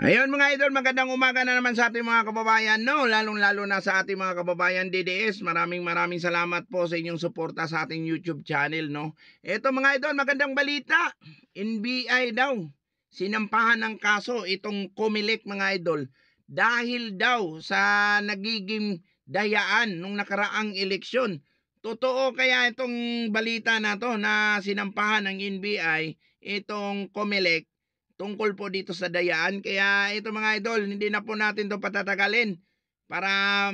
Ayun mga idol, magandang umaga na naman sa ating mga kababayan, no? Lalong-lalo na sa ating mga kababayan DDS. Maraming salamat po sa inyong suporta sa ating YouTube channel, no? Ito mga idol, magandang balita. NBI daw, sinampahan ng kaso itong Comelec mga idol. Dahil daw sa nagiging dayaan nung nakaraang eleksyon. Totoo kaya itong balita na to na sinampahan ng NBI itong Comelec tungkol po dito sa dayaan? Kaya ito mga idol, hindi na po natin to patatagalin para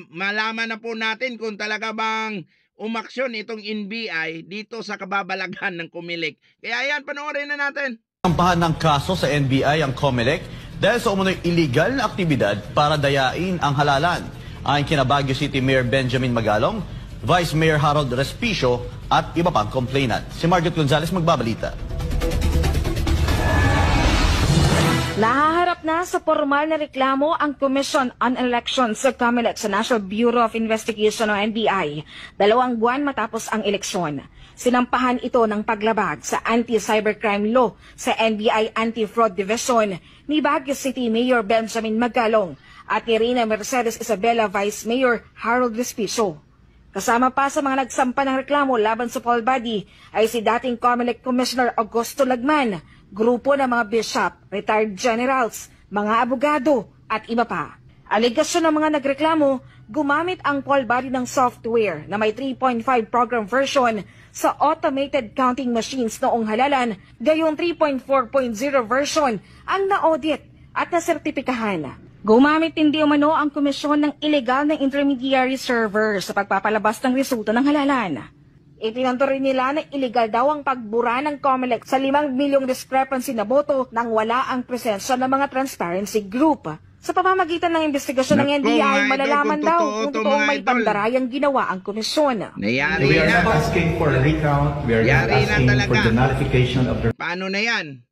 malaman na po natin kung talaga bang umaksyon itong NBI dito sa kababalaghan ng Comelec. Kaya ayan, panoorin na natin. Sinampahan ng kaso sa NBI ang Comelec dahil sa umunoy illegal na aktibidad para dayain ang halalan. Ayon kina Baguio City Mayor Benjamin Magalong, Vice Mayor Harold Respicio at iba pang complainant. Si Margaret Gonzalez magbabalita. Nahaharap na sa formal na reklamo ang Commission on Elections sa Comelec sa National Bureau of Investigation o NBI, 2 buwan matapos ang eleksyon. Sinampahan ito ng paglabag sa anti-cybercrime law sa NBI Anti-Fraud Division ni Baguio City Mayor Benjamin Magalong at ni Rina Mercedes Isabela Vice Mayor Harold Respicio. Kasama pa sa mga nagsampa ng reklamo laban sa poll body ay si dating Comelec Commissioner Augusto Lagman, grupo ng mga bishop, retired generals, mga abogado at iba pa. Alegasyon ng mga nagreklamo, gumamit ang poll body ng software na may 3.5 program version sa automated counting machines noong halalan, gayong 3.4.0 version ang na-audit at nasertipikahan. Gumamit hindi umano ang komisyon ng illegal na intermediary server sa pagpapalabas ng resulta ng halalan. Ipinanto rin nila na illegal daw ang pagbura ng Comelec sa 5 milyong discrepancy na boto nang wala ang presensya ng mga transparency group. Sa pamamagitan ng investigasyon ng NBI, malalaman daw kung totoong may pandarayang ginawa ang komisyon. Nayari We are na. not asking for a recount. We are not asking for the nullification of the... Paano na yan?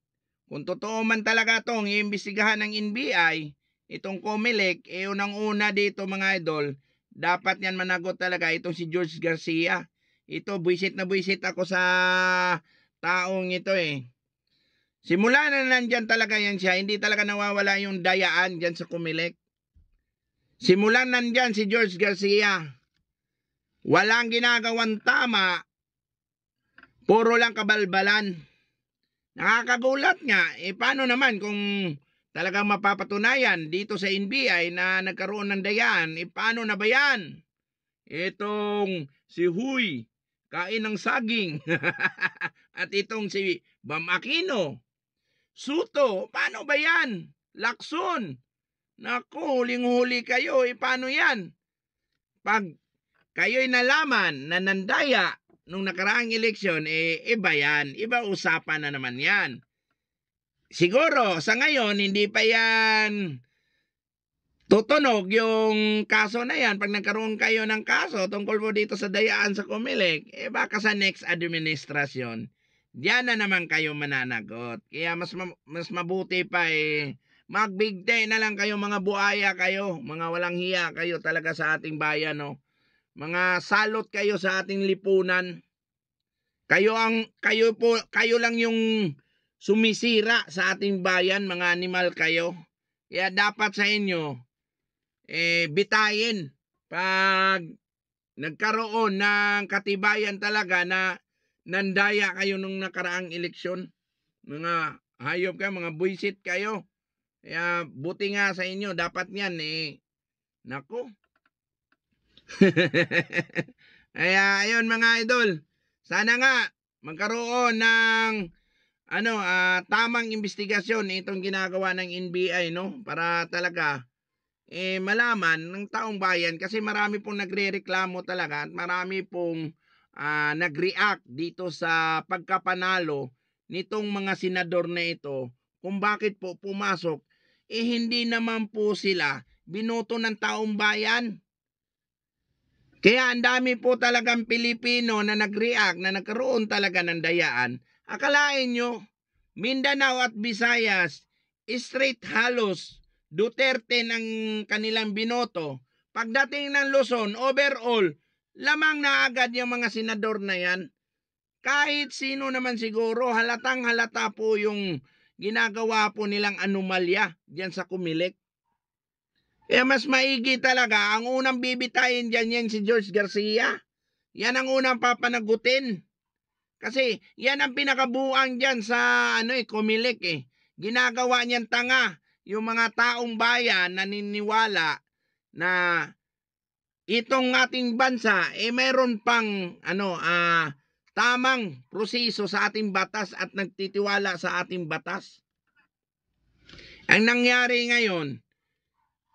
Kung totoo man talaga itong iimbestigahan ng NBI, itong Comelec, unang-una dito mga idol, dapat yan managot talaga itong si George Garcia. Ito, buisit na buisit ako sa taong ito eh. Simula na nandyan talaga yan siya, hindi talaga nawawala yung dayaan dyan sa Comelec. Simula nandyan si George Garcia, walang ginagawang tama, puro lang kabalbalan. Nakakagulat nga, paano naman kung talagang mapapatunayan dito sa NBI na nagkaroon ng dayaan, paano na ba yan? Itong si Huy, kain ng saging. At itong si Bam Aquino, Suto, paano ba yan? Lacson, naku, huling-huli kayo, paano yan? Pag kayo'y nalaman na nandaya nung nakaraang eleksyon, iba yan, iba usapan na naman yan. Siguro, sa ngayon, hindi pa yan tutunog yung kaso na yan. Pag nagkaroon kayo ng kaso tungkol po dito sa dayaan sa Comelec, baka sa next administrasyon, diyan na naman kayo mananagot. Kaya mas mabuti pa magbigtay na lang kayo, mga buaya kayo, mga walang hiya kayo talaga sa ating bayan, no? Mga salot kayo sa ating lipunan. Kayo lang yung sumisira sa ating bayan, mga animal kayo. Kaya dapat sa inyo bitayin pag nagkaroon ng katibayan talaga na nandaya kayo nung nakaraang eleksyon. Mga hayop kayo, mga buisit kayo. Kaya buti nga sa inyo, dapat yan naku. Kaya ayun mga idol, sana nga magkaroon ng tamang investigasyon itong ginagawa ng NBI, no? Para talaga malaman ng taong bayan, kasi marami pong nagrereklamo talaga at marami pong nag-react dito sa pagkapanalo nitong mga senador na ito, kung bakit po pumasok, hindi naman po sila binoto ng taong bayan. Kaya ang dami po talagang Pilipino na nag-react, na nagkaroon talaga ng dayaan. Akalain nyo, Mindanao at Visayas, straight halos Duterte ng kanilang binoto. Pagdating ng Luzon, overall, lamang na agad yung mga senador na yan. Kahit sino naman siguro, halatang halata po yung ginagawa po nilang anomalya diyan sa Comelec. Kaya mas maigi talaga, ang unang bibitayin diyan yan si George Garcia. Yan ang unang papanagutin. Kasi yan ang pinakabuang diyan sa Comelec eh. Ginagawa niyan tanga yung mga taong bayan naniniwala na itong ating bansa mayroon pang tamang proseso sa ating batas at nagtitiwala sa ating batas. Ang nangyari ngayon,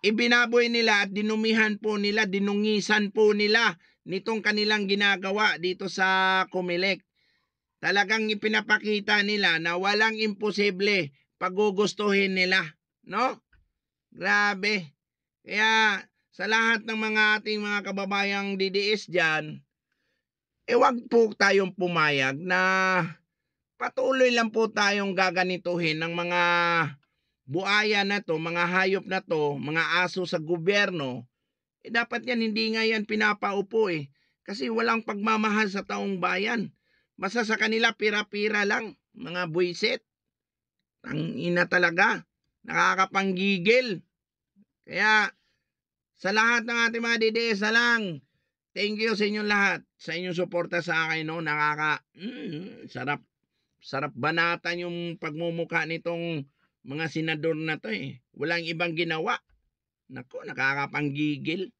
ibinaboy nila at dinumihan po nila, dinungisan po nila nitong kanilang ginagawa dito sa Comelec. Talagang ipinapakita nila na walang imposible paggugustuhin nila, no? Grabe. Kaya sa lahat ng ating mga kababayang DDS dyan, wag po tayong pumayag na patuloy lang po tayong gaganituhin ng mga buaya na to, mga hayop na to, mga aso sa gobyerno. Dapat yan, hindi nga yan pinapaupo kasi walang pagmamahal sa taong bayan. Basta sa kanila pira-pira lang, mga buwisit. Ang ina talaga, nakakapanggigil. Kaya sa lahat ng ating mga DDS na lang, thank you sa inyong lahat, sa inyong suporta sa akin, no? Sarap banatan yung pagmumukha nitong mga senador na to Walang ibang ginawa. Nako, nakakapanggigil.